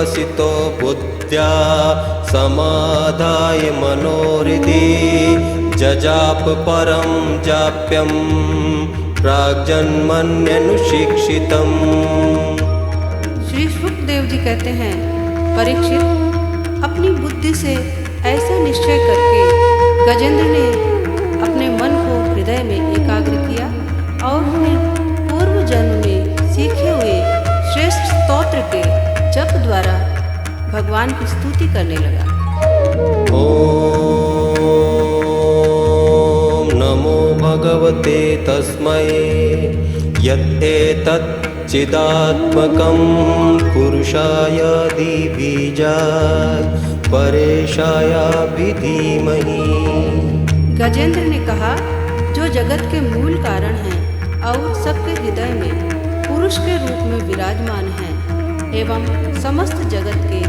विवसितो बुद्ध्या समाधाय मनोहृदि जजाप परं जाप्यं प्राग्जन्मन्यनुशिक्षितम्। श्री सुखदेव जी कहते हैं, परीक्षित, अपनी बुद्धि से ऐसा निश्चय करके गजेंद्र ने अपने मन को हृदय में एकाग्र किया और फिर पूर्व जन्म में सीखे हुए श्रेष्ठ स्तोत्र के जप द्वारा भगवान की स्तुति करने लगा। ओम नमो भगवते तस्मै यत्तेतत् चिदात्मकं पुरुषाय दिबीजाय परेशाय धीमहि। गजेंद्र ने कहा, जो जगत के मूल कारण हैं और सबके हृदय में पुरुष के रूप में विराजमान हैं एवं समस्त जगत के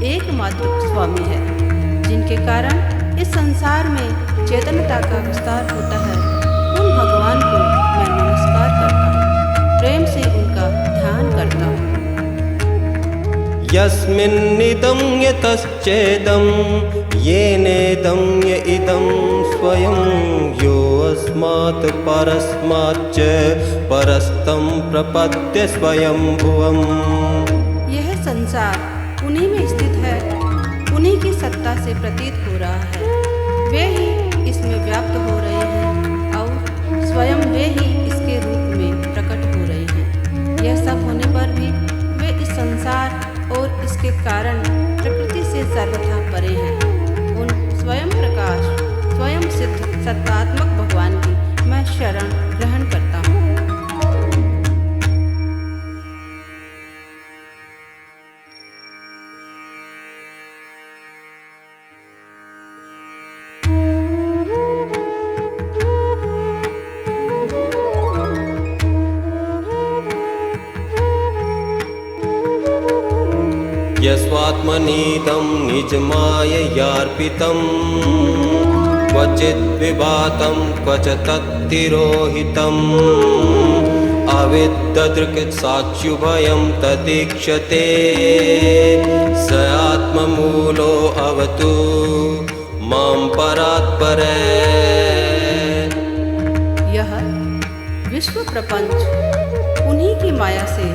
एकमात्र स्वामी है, जिनके कारण इस संसार में चेतनता का विस्तार होता है, उन भगवान को मैं नमस्कार करता हूँ, प्रेम से उनका ध्यान करता हूँ। यस्मिन्निदं यतश्चेदं येनेदं य इदं स्वयं यो अस्मात् परस्माच्च परस्तं प्रपद्य स्वयंभुवम्। यह संसार उन्हीं में स्थित है, उन्हीं की सत्ता से प्रतीत हो रहा है, वे ही इसमें व्याप्त हो रहे हैं और स्वयं वे ही इसके रूप में प्रकट हो रहे हैं। यह सब होने पर भी वे इस संसार और इसके कारण प्रकृति से सर्वथा परे हैं। उन स्वयं प्रकाश स्वयं सिद्ध सत्तात्मक भगवान की मैं शरण ग्रहण करता हूँ। यस्वात्मनीदं निजमाययार्पितं क्वचिद् विभातं क्वच तत्तिरोहितम् अविद्ददृक् साक्षुभयं तदीक्षते स आत्ममूलो अवतु मां परात्परे। यह विश्व प्रपंच उन्हीं की माया से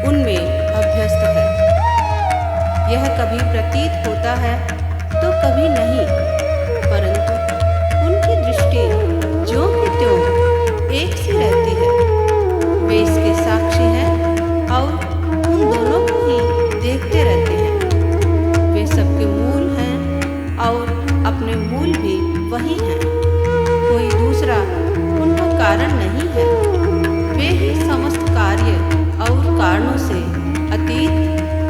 उनमें अभ्यस्त है। यह कभी प्रतीत होता है तो कभी नहीं, परंतु उनकी दृष्टि ज्यों की त्यों एक सी रहती है। वे इसके साक्षी हैं और उन दोनों को ही देखते रहते हैं। वे सबके मूल हैं और अपने मूल भी वही हैं, कोई दूसरा उनका कारण नहीं है। वे ही समस्त कार्य और कारणों से अतीत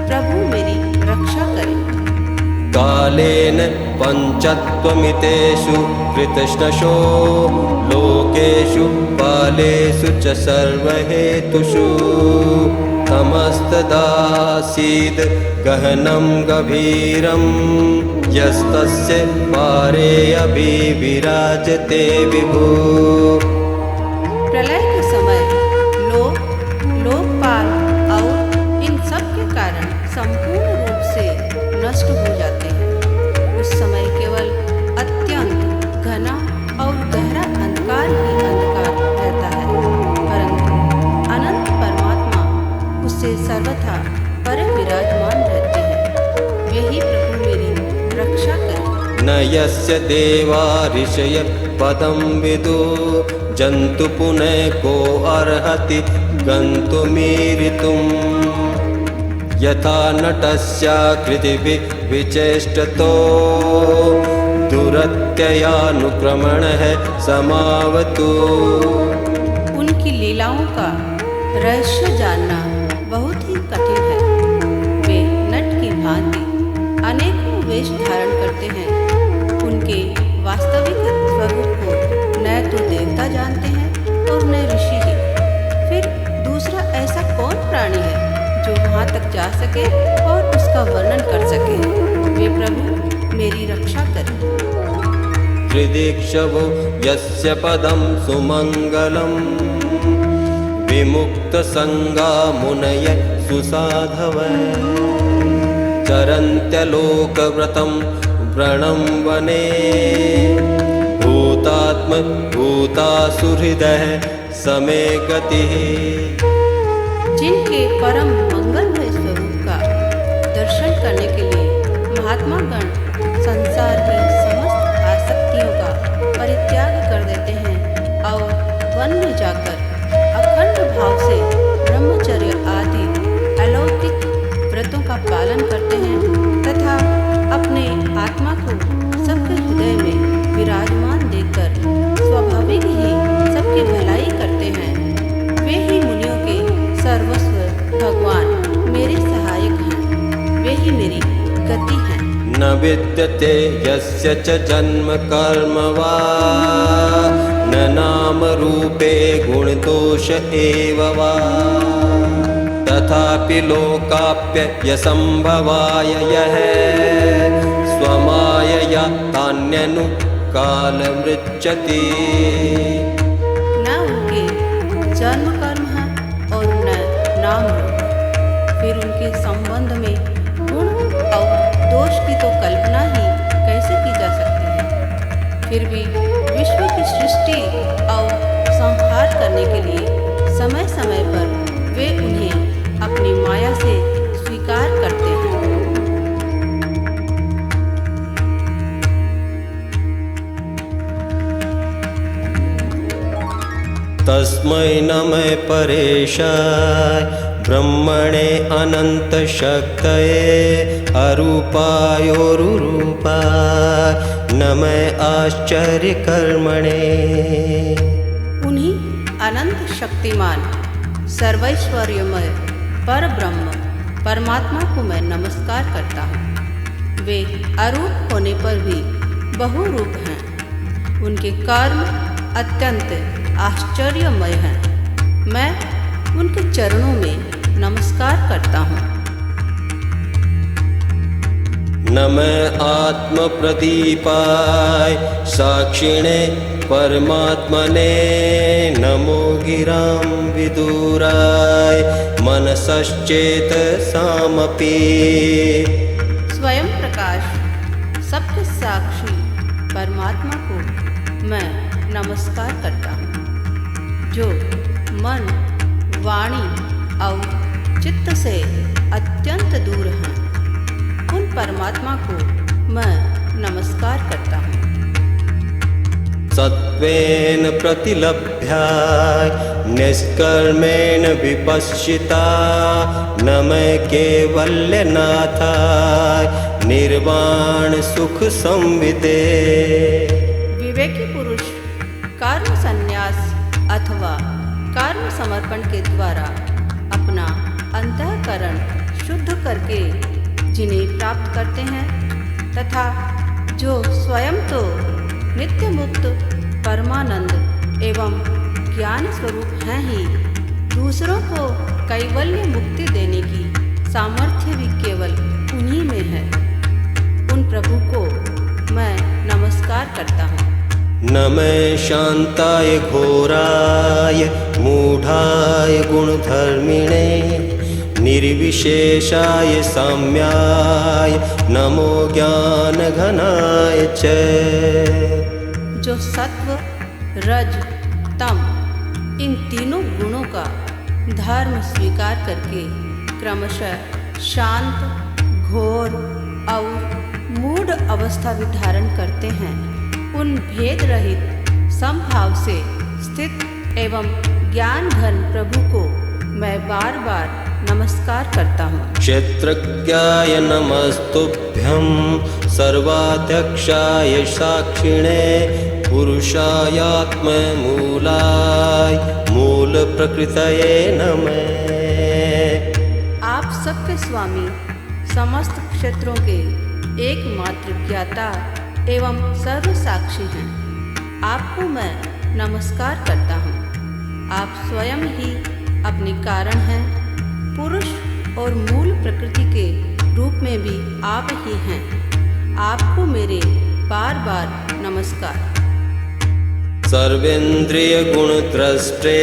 प्रभु मेरी रक्षा करें। कालेन पञ्चत्वमितेषु कृतश्नशो लोकेषु पालेषु च सर्वहेतुषु तमस्तदासीद् गहनं गभीरं यस्तस्य पारे अभिविराजते विभु। प्रलय के समय लोक, लोकपाल और इन सब के कारण संपूर्ण रूप से नष्ट हो जाते हैं। उस समय केवल अत्यंत घना और गहरा अंधकार ही अंधकार रहता है, परंतु अनंत परमात्मा उससे सर्वथा परे विराजमान रहते हैं। यही प्रभु मेरी रक्षा करें। न यस्य देवा ऋषय पदं विदु जन्तु पुनः को अर्हति गन्तुमीरितुम् यथा नटस्याकृतिभिः विचेष्टतो दुरत्ययानुक्रमणः समावतु। उनकी लीलाओं का रहस्य जानना बहुत ही कठिन है। वे नट की भांति अनेकों वेश धारण करते हैं। उनके वास्तविक स्वरूप को न तो देवता जानते हैं और न ऋषि ही। फिर दूसरा ऐसा कौन प्राणी है जो वहाँ तक जा सके और उसका वर्णन कर सके। वे प्रभु मेरी रक्षा करें। हृदिक्षवो यस्य पदं सुमंगलं विमुक्तसंगा मुनय सुसाधवः चरन्त्यलोकव्रतं व्रणं वने भूतात्म भूतासुहृदः समे गतिः। जिनके परम मंगलमय स्वरूप का दर्शन करने के लिए महात्मा गण संसार की समस्त आसक्तियों का परित्याग कर देते हैं और वन में जाकर अखंड भाव से ब्रह्मचर्य आदि अलौकिक व्रतों का पालन करते हैं तथा अपने आत्मा को सबके हृदय में विराजमान देखकर स्वाभाविक ही सबकी भलाई करते हैं, वे ही मुनियों के सर्वस्व भगवान मेरे सहायक हैं, वे ही मेरी गति हैं। न विद्यते यस्य च जन्म कर्म वा न नाम रूपे गुणदोष एव वा तथापि लोकाप्ययसंभवाय यः स्वमायया तान्यनु कालमृच्छति। न उनके जन्म कर्म है और न नाम रूप, फिर उनके संबंध में गुण और दोष की तो कल्पना ही कैसे की जा सकती है। फिर भी विश्व की सृष्टि और संहार करने के लिए समय समय पर वे उन्हें अपनी माया से स्वीकार करते हैं। तस्मै नमः परेशाय ब्रह्मणे अनंत शक्तये अरूपायोरुरूपाय नमः आश्चर्य कर्मणे। उन्हीं अनंत शक्तिमान सर्वैश्वर्यमय पर ब्रह्म परमात्मा को मैं नमस्कार करता हूँ। वे अरूप होने पर भी बहुरूप हैं। उनके कर्म अत्यंत आश्चर्यमय हैं। मैं उनके चरणों में नमस्कार करता हूँ। नमः आत्मप्रदीपाय साक्षिणे परमात्मने नमो गिरां विदुराय मनसश्चेतसामपि। स्वयं प्रकाश सबके साक्षी परमात्मा को मैं नमस्कार करता हूँ, जो मन वाणी और चित्त से अत्यंत दूर हैं। उन परमात्मा को मैं नमस्कार करता हूँ। सत्त्वेन प्रतिलभ्याय निष्कर्मेण विपश्चिता नमः कैवल्यनाथाय निर्वाण सुख संविदे। विवेकी पुरुष कर्म संन्यास अथवा कर्म समर्पण के द्वारा अपना अंतःकरण शुद्ध करके जिन्हें प्राप्त करते हैं तथा जो स्वयं तो नित्य मुक्त परमानंद एवं ज्ञान स्वरूप हैं ही, दूसरों को कैवल्य मुक्ति देने की सामर्थ्य भी केवल उन्हीं में है। उन प्रभु को मैं नमस्कार करता हूँ। नमः शान्ताय घोराय मूढाय गुणधर्मिणे निर्विशेषाय साम्याय नमो ज्ञानघनाय च। जो सत्व रज तम इन तीनों गुणों का धर्म स्वीकार करके क्रमशः शांत घोर और मूढ़ अवस्था भी धारण करते हैं, उन भेद रहित समभाव से स्थित एवं ज्ञान घन प्रभु को मैं बार बार नमस्कार करता हूँ। क्षेत्रज्ञाय नमस्तुभ्यं सर्वाध्यक्षाय साक्षिणे पुरुषायात्ममूलाय मूल प्रकृतये नमः। आप सबके स्वामी समस्त क्षेत्रों के एकमात्र ज्ञाता एवं सर्व साक्षी हैं। आपको मैं नमस्कार करता हूँ। आप स्वयं ही अपने कारण हैं, पुरुष और मूल प्रकृति के रूप में भी आप ही हैं। आपको मेरे बार बार नमस्कार। सर्वेन्द्रिय गुणद्रष्टे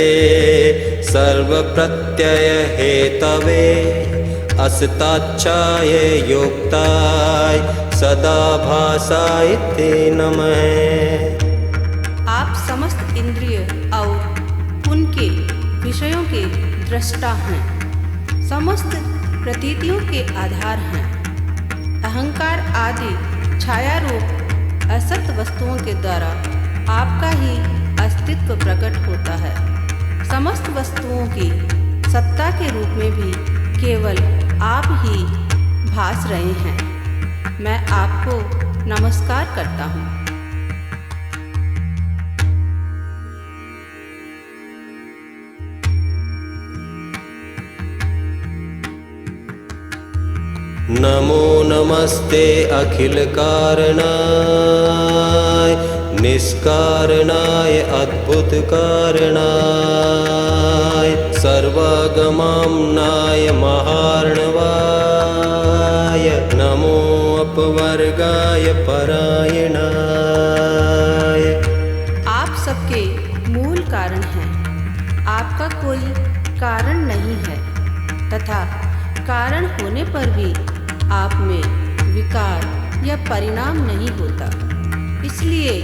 सर्वप्रत्यय हेतवे अस्ताच्छाय योक्ताय सदा भासाय ते नमः। आप समस्त इंद्रिय और उनके विषयों के दृष्टा हैं, समस्त प्रतीतियों के आधार हैं। अहंकार आदि छाया रूप असत वस्तुओं के द्वारा आपका ही अस्तित्व प्रकट होता है। समस्त वस्तुओं की सत्ता के रूप में भी केवल आप ही भास रहे हैं। मैं आपको नमस्कार करता हूँ। नमो नमस्ते अखिल कारणाय निष्कारणाय अद्भुत कारणाय सर्वागमाम्नाय महार्णवाय नमो अपवर्गाय परायणाय। आप सबके मूल कारण हैं। आपका कोई कारण नहीं है तथा कारण होने पर भी आप में विकार या परिणाम नहीं होता, इसलिए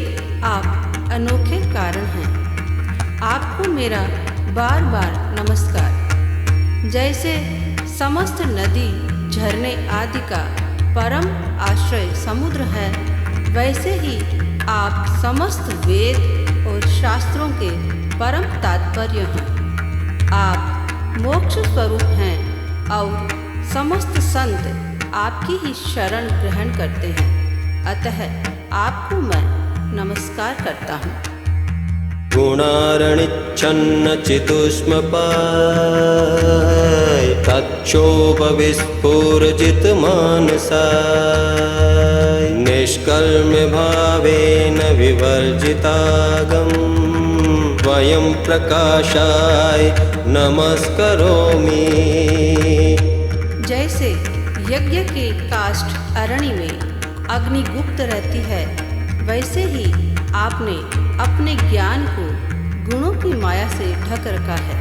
आप अनोखे कारण हैं। आपको मेरा बार बार नमस्कार। जैसे समस्त नदी झरने आदि का परम आश्रय समुद्र है, वैसे ही आप समस्त वेद और शास्त्रों के परम तात्पर्य हैं। आप मोक्ष स्वरूप हैं और समस्त संत आपकी ही शरण ग्रहण करते हैं, अतः आपको मैं नमस्कार करता हूँ। गुणारणिच्छन्न चितुष्मपाय तच्छोभ विस्फुरजित मानसाय निष्कल्म्य भावेन विवर्जितागम वयं प्रकाशाय नमस्करोमि। जैसे यज्ञ के काष्ठ अरण्य में अग्नि गुप्त रहती है, वैसे ही आपने अपने ज्ञान को गुणों की माया से ढक रखा है।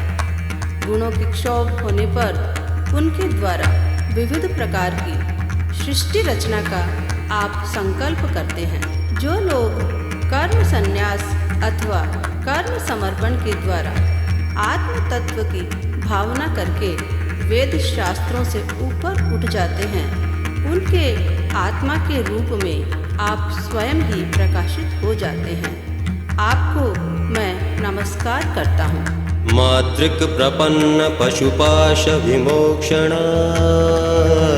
गुणों के क्षोभ होने पर उनके द्वारा विविध प्रकार की सृष्टि रचना का आप संकल्प करते हैं। जो लोग कर्म संन्यास अथवा कर्म समर्पण के द्वारा आत्म तत्व की भावना करके वेद शास्त्रों से ऊपर उठ जाते हैं, उनके आत्मा के रूप में आप स्वयं ही प्रकाशित हो जाते हैं। आपको मैं नमस्कार करता हूँ। मातृक प्रपन्न पशुपाश विमोक्षणाय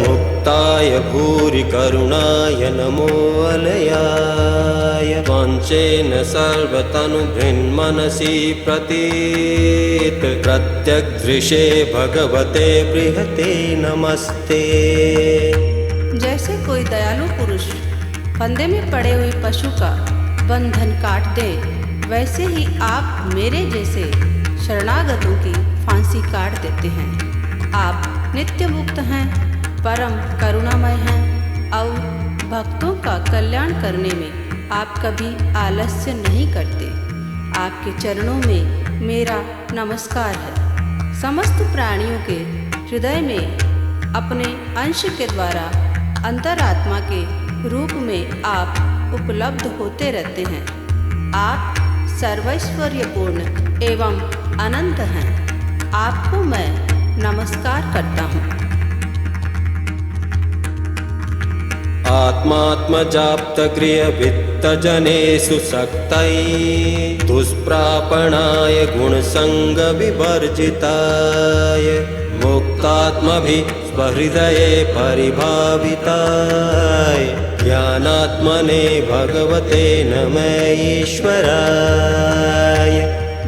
मुक्ताय भूरि करुणाय नमो अलयाय पंचेन सर्वतनुभृन्मनसि प्रतीत प्रत्यग्दृशे भगवते बृहते नमस्ते। जैसे कोई दयालु पुरुष फंदे में पड़े हुए पशु का बंधन काट दे, वैसे ही आप मेरे जैसे शरणागतों की फांसी काट देते हैं। आप नित्य मुक्त हैं, परम करुणामय हैं और भक्तों का कल्याण करने में आप कभी आलस्य नहीं करते। आपके चरणों में मेरा नमस्कार है। समस्त प्राणियों के हृदय में अपने अंश के द्वारा अंतरात्मा के रूप में आप उपलब्ध होते रहते हैं। आप सर्वैश्वर्यपूर्ण एवं अनंत हैं। आपको मैं नमस्कार करता हूँ। आत्मात्मजाप्त गृह वित्त जनेषु सक्तै दुष्प्रापणाय गुणसंग विवर्जिताय मुक्तात्मभिः स्वहृदये परिभाविताय ज्ञानात्मने भगवते नमः ईश्वराय।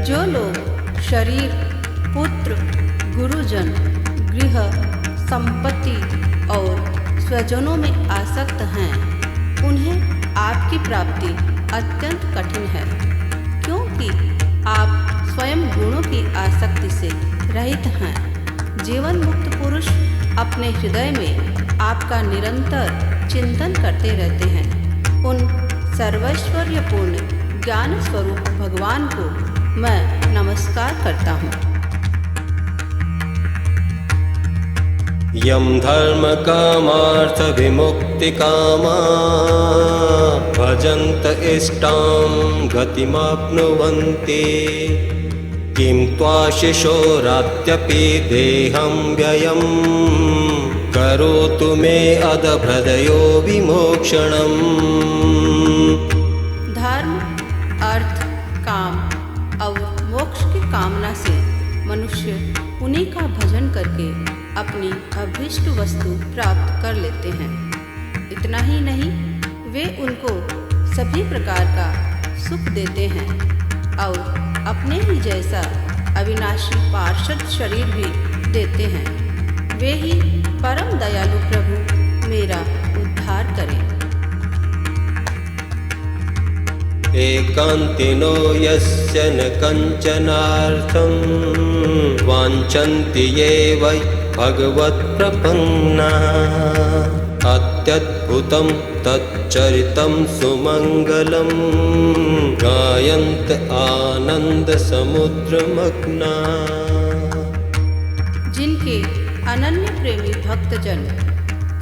जो लोग शरीर, पुत्र, गुरुजन, गृह, संपत्ति और स्वजनों में आसक्त हैं, उन्हें आपकी प्राप्ति अत्यंत कठिन है, क्योंकि आप स्वयं गुणों की आसक्ति से रहित हैं। जीवन मुक्त पुरुष अपने हृदय में आपका निरंतर चिंतन करते रहते हैं। उन सर्वैश्वर्यपूर्ण ज्ञान स्वरूप भगवान को मैं नमस्कार करता हूँ। यम धर्म कामार्थ विमुक्ति कामा भजन्त इष्टां गतिमाप्नुवन्ति किं त्वाशिशोरात्यपि देहं व्ययं करोतु मे अदभ्रदयो विमोक्षणम्। धर्म, अर्थ, काम और मोक्ष की कामना से मनुष्य उन्हीं का भजन करके अपनी अभीष्ट वस्तु प्राप्त कर लेते हैं। इतना ही नहीं, वे उनको सभी प्रकार का सुख देते हैं और अपने ही जैसा अविनाशी पार्षद शरीर भी देते हैं। वे ही परम दयालु प्रभु मेरा उद्धार करें। एकान्तिनो यस्य न कंचनार्थं वाञ्छन्ति ये वै भगवत्प्रपन्नाः अत्यद्भुतं तच्चरितं सुमङ्गलं गायन्त आनन्दसमुद्रमग्नाः। जिनके अनन्य प्रेमी भक्तजन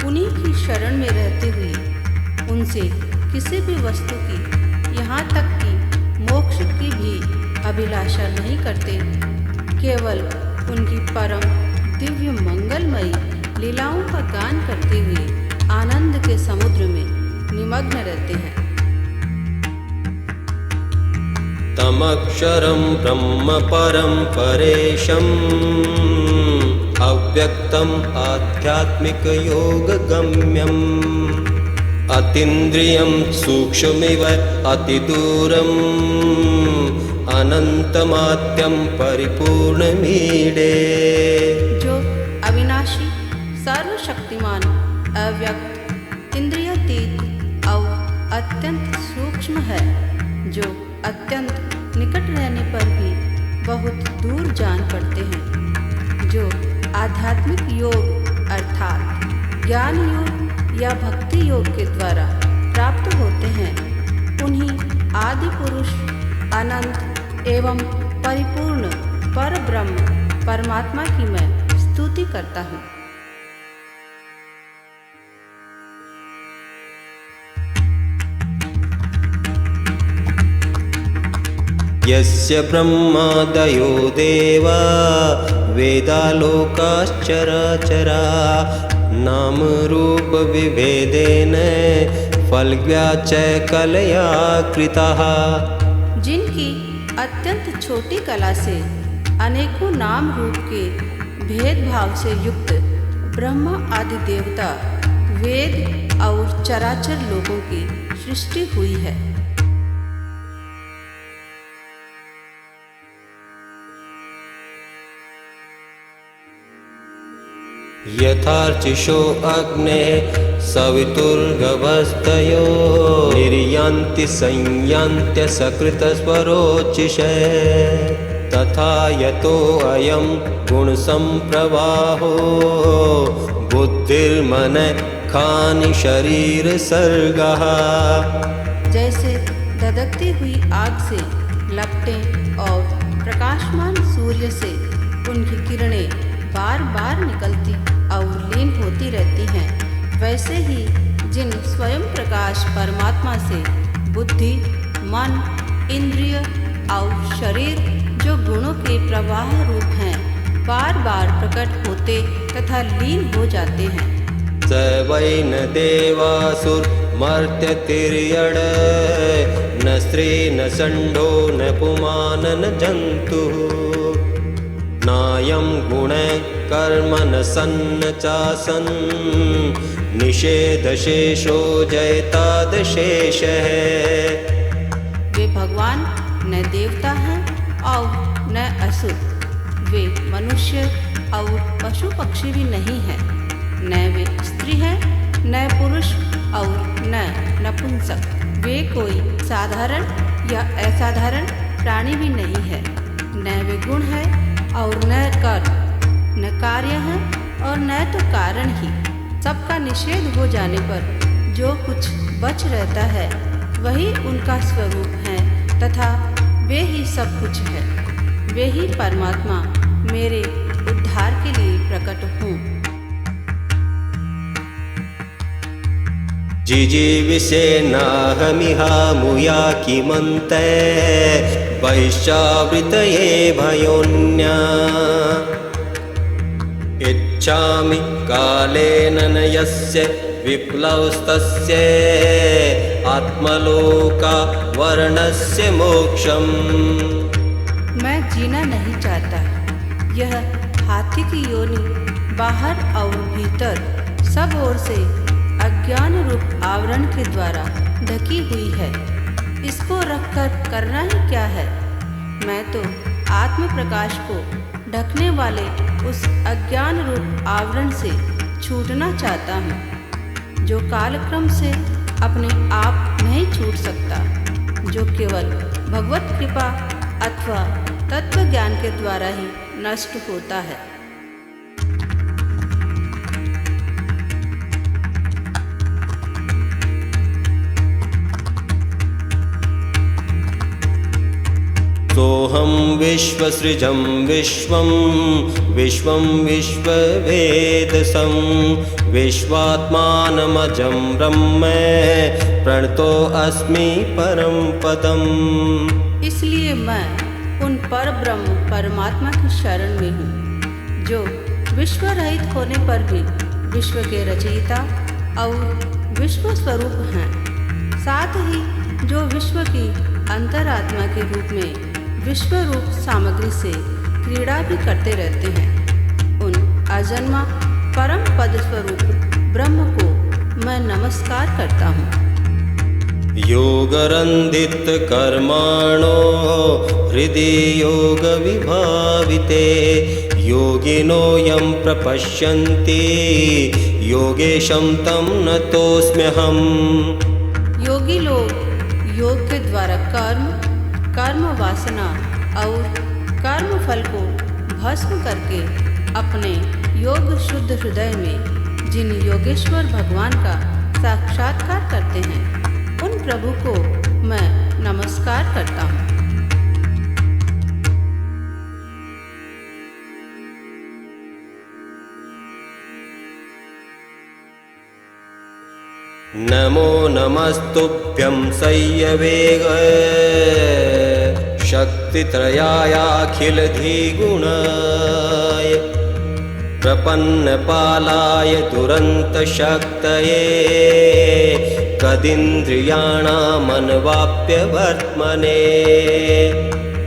उन्हीं की शरण में रहते हुए उनसे किसी भी वस्तु की, यहाँ तक कि मोक्ष की भी अभिलाषा नहीं करते, केवल उनकी परम दिव्य मंगलमयी लीलाओं का गान करते हुए आनंद के समुद्र में निमग्न रहते हैं। तमक्षरं ब्रह्म परं परेशम् अव्यक्तम् आध्यात्मिक योगगम्यम् अतीन्द्रियं सूक्ष्मिव अतिदूरम् अनन्तमाद्यं परिपूर्णमीडे। जो अविनाशी, सर्वशक्तिमान, अव्यक्त, इंद्रियातीत और अत्यंत सूक्ष्म है, जो अत्यंत निकट रहने पर भी बहुत दूर जान पड़ते हैं, जो आध्यात्मिक योग अर्थात ज्ञान योग या भक्ति योग के द्वारा प्राप्त होते हैं, उन्हीं आदि पुरुष, अनंत एवं परिपूर्ण पर ब्रह्म परमात्मा की मैं स्तुति करता हूँ। यस्य ब्रह्मादयो देवा वेदालोकाश्चराचरा नाम रूप विभेदेन फलज्ञाच कलया कृताः। जिनकी अत्यंत छोटी कला से अनेकों नाम रूप के भेदभाव से युक्त ब्रह्मा आदि देवता, वेद और चराचर लोगों की सृष्टि हुई है। यथार्चिषो अग्ने सवितुर्गभस्तयो निर्यान्ति संयान्त्य सकृतस्वरोचिषे तथा यतो अयं गुणसंप्रवाहो बुद्धिर्मन खानि शरीर सर्गः। जैसे धधकती हुई आग से लपटें और प्रकाशमान सूर्य से उनकी किरणें बार बार निकलती और लीन होती रहती हैं, वैसे ही जिन स्वयं प्रकाश परमात्मा से बुद्धि, मन, इंद्रिय और शरीर जो गुणों के प्रवाह रूप हैं, बार बार प्रकट होते तथा लीन हो जाते हैं। स वै न देवासुरमर्त्यतिर्यड न स्त्री न षण्डो न पुमान न जन्तुः नायं गुणे कर्म न सन्न चासन् निषेधशेषो जयतादशेषः। वे भगवान न देवता हैं और न असुर, वे मनुष्य और पशु पक्षी भी नहीं हैं, न वे स्त्री हैं न पुरुष और न नपुंसक, वे कोई साधारण या असाधारण प्राणी भी नहीं है, न वे गुण है और न कर्म, न कार्य है और न तो कारण ही। सबका निषेध हो जाने पर जो कुछ बच रहता है वही उनका स्वरूप है तथा वे ही सब कुछ है। वे ही परमात्मा मेरे उद्धार के लिए प्रकट हों। जिजीविषेनाहमिहामुया किमन्ते वैश्चावृतये भयोन्या इच्छामि कालेन न यस्य विप्लवस्तस्य आत्मलोका वर्णस्य मोक्षम्। मैं जीना नहीं चाहता। यह हाथी की योनि बाहर और भीतर सब ओर से अज्ञान रूप आवरण के द्वारा ढकी हुई है। इसको रखकर करना ही क्या है? मैं तो आत्म प्रकाश को ढकने वाले उस अज्ञान रूप आवरण से छूटना चाहता हूँ, जो कालक्रम से अपने आप नहीं छूट सकता, जो केवल भगवत कृपा अथवा तत्व ज्ञान के द्वारा ही नष्ट होता है। सोऽहं विश्वसृजं विश्वं विश्वं विश्ववेदसं विश्वात्मानमजं ब्रह्म प्रणतोऽस्मि परं पदम्। इसलिए मैं उन पर ब्रह्म परमात्मा की शरण में हूँ, जो विश्व रहित होने पर भी विश्व के रचयिता और विश्व स्वरूप हैं, साथ ही जो विश्व की अंतरात्मा के रूप में विश्व रूप सामग्री से क्रीड़ा भी करते रहते हैं। उन अजन्मा परम पद स्वरूप ब्रह्म को मैं नमस्कार करता हूँ। योगरन्दित कर्माणो हृदि योग विभाविते योगिनो यं प्रपश्यन्ति योगेशं तं नतोऽस्म्यहम्। योगी लोग योग के द्वारा कर्म वासना और कर्म फल को भस्म करके अपने योग शुद्ध हृदय में जिन योगेश्वर भगवान का साक्षात्कार करते हैं, उन प्रभु को मैं नमस्कार करता हूँ। नमो नमस्तुभ्यं सय्यवेग शक्तित्रयायाखिलधिगुणाय प्रपन्नपालाय दुरन्तशक्तये कदिन्द्रियाणामनवाप्यवर्त्मने।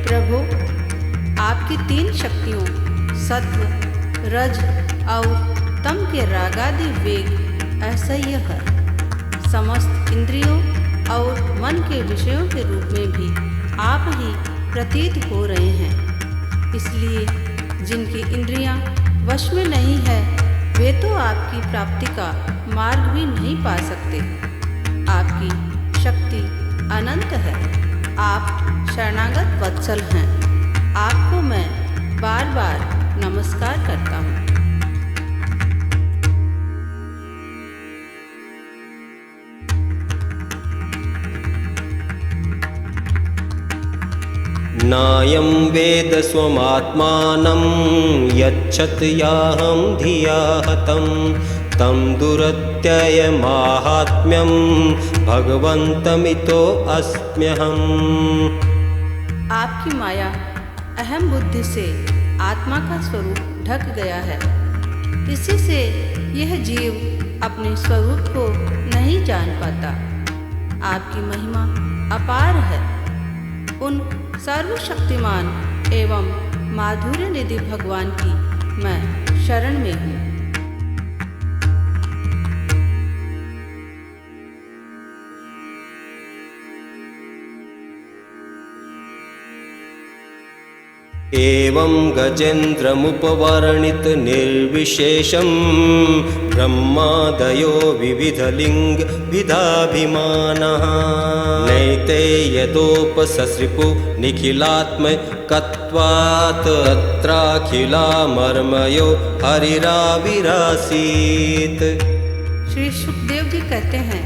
प्रभु, आपकी तीन शक्तियों सत्व, रज और तम के रागादि वेग असह्य है। समस्त इंद्रियों और मन के विषयों के रूप में भी आप ही प्रतीत हो रहे हैं। इसलिए जिनकी इंद्रियां वश में नहीं है, वे तो आपकी प्राप्ति का मार्ग भी नहीं पा सकते। आपकी शक्ति अनंत है। आप शरणागत वत्सल हैं। आपको मैं बार बार नमस्कार करता हूँ। नायं वेद स्वमात्मानं यच्छत याहं धिया हतं तं दुरत्ययमाहात्म्यं भगवन्तमितो अस्म्यहम्। आपकी माया अहम बुद्धि से आत्मा का स्वरूप ढक गया है। इसी से यह जीव अपने स्वरूप को नहीं जान पाता। आपकी महिमा अपार है। उन सर्वशक्तिमान एवं माधुर्य निधि भगवान की मैं शरण में हूँ। एवं गजेन्द्रमुपवर्णित निर्विशेषं ब्रह्मादयो विविधलिङ्ग विधाभिमानः नैते यदोपससृपु निखिलात्मकत्वात् अत्राखिलामर्मयो हरिराविरासीत्। श्री सुखदेव जी कहते हैं,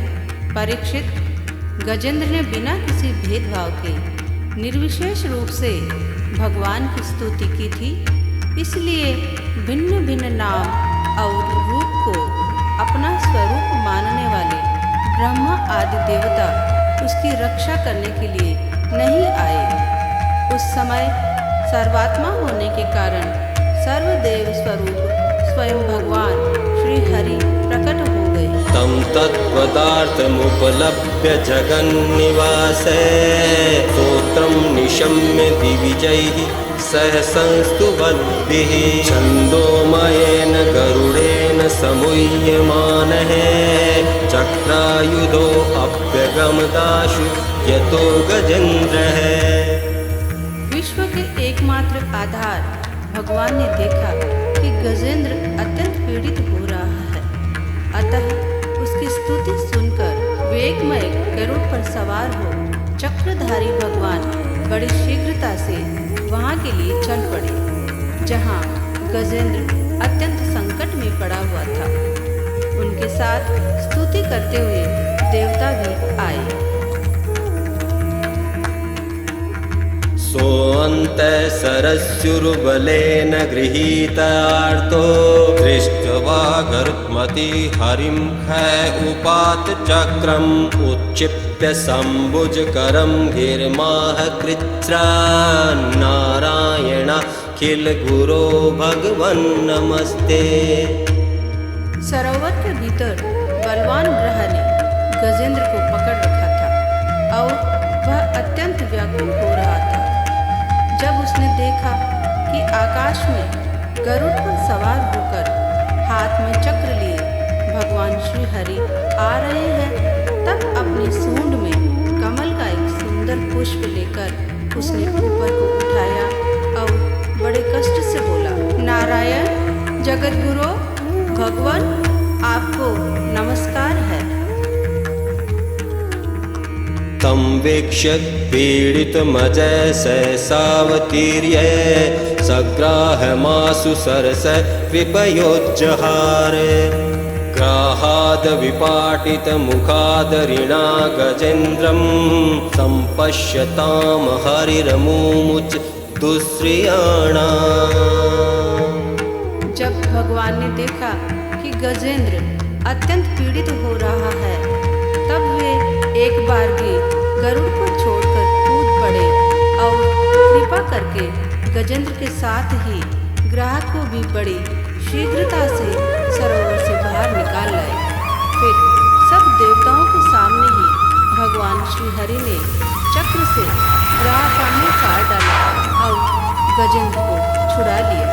परीक्षित, गजेंद्र ने बिना किसी भेदभाव के निर्विशेष रूप से भगवान की स्तुति की थी। इसलिए भिन्न भिन्न नाम और रूप को अपना स्वरूप मानने वाले ब्रह्मा आदि देवता उसकी रक्षा करने के लिए नहीं आए। उस समय सर्वात्मा होने के कारण सर्वदेव स्वरूप स्वयं भगवान श्री हरि प्रकट हो गए। तं तत्पदार्थमुपलभ्य जगन्निवासे स्तोत्रं निशम्य दिविजैः सह संस्तुवद्भिः छन्दोमयेन गरुडेन समुह्यमानः चक्रायुधो अभ्यगमदाशु यतो गजेन्द्रः। विश्व के एकमात्र आधार भगवान ने देखा कि गजेंद्र अत्यंत पीड़ित हो रहा है, अतः उसकी स्तुति सुनकर वेगमय गरुड़ पर सवार हो चक्रधारी भगवान बड़ी शीघ्रता से वहां के लिए चल पड़े, जहां गजेंद्र अत्यंत संकट में पड़ा हुआ था। उनके साथ स्तुति करते हुए देवता भी आए। सोऽन्तः सरस्युर्बलेन गृहीतार्तो दृष्ट्वा गरुत्मति हरिं खै उपात चक्रम् उच्क्षिप्य सम्भुजकरं गिर्माह कृच्छ्रा नारायणाखिल गुरो भगवन् नमस्ते। सरोवर के भीतर बलवान ग्रह ने गजेंद्र को पकड़ रखा था और वह अत्यंत व्याकुल हो रहा था। जब उसने देखा कि आकाश में गरुड़ पर सवार होकर हाथ में चक्र लिए भगवान श्री हरि आ रहे हैं, तब अपनी सूंड में कमल का एक सुंदर पुष्प लेकर उसने ऊपर को उठाया और बड़े कष्ट से बोला, नारायण जगत गुरु भगवान आपको नमस्कार है। तं वीक्ष्य पीडितमजय सहसावतीर्य सग्राहमासु सरस कृपयोज्जहार ग्राहाद विपाटितमुखादरिणा गजेन्द्रं सम्पश्यतां हरिरमुमुच दुःश्रियाणा। जब भगवान ने देखा कि गजेंद्र अत्यंत पीड़ित हो रहा है, तब वे एक बार भी गरुड़ को छोड़कर कूद पड़े और कृपा करके गजेंद्र के साथ ही ग्राहक को भी बड़ी शीघ्रता से सरोवर से बाहर निकाल लाए। फिर सब देवताओं के सामने ही भगवान श्री हरि ने चक्र से ग्राह का मुंह काट डाला और गजेंद्र को छुड़ा लिया।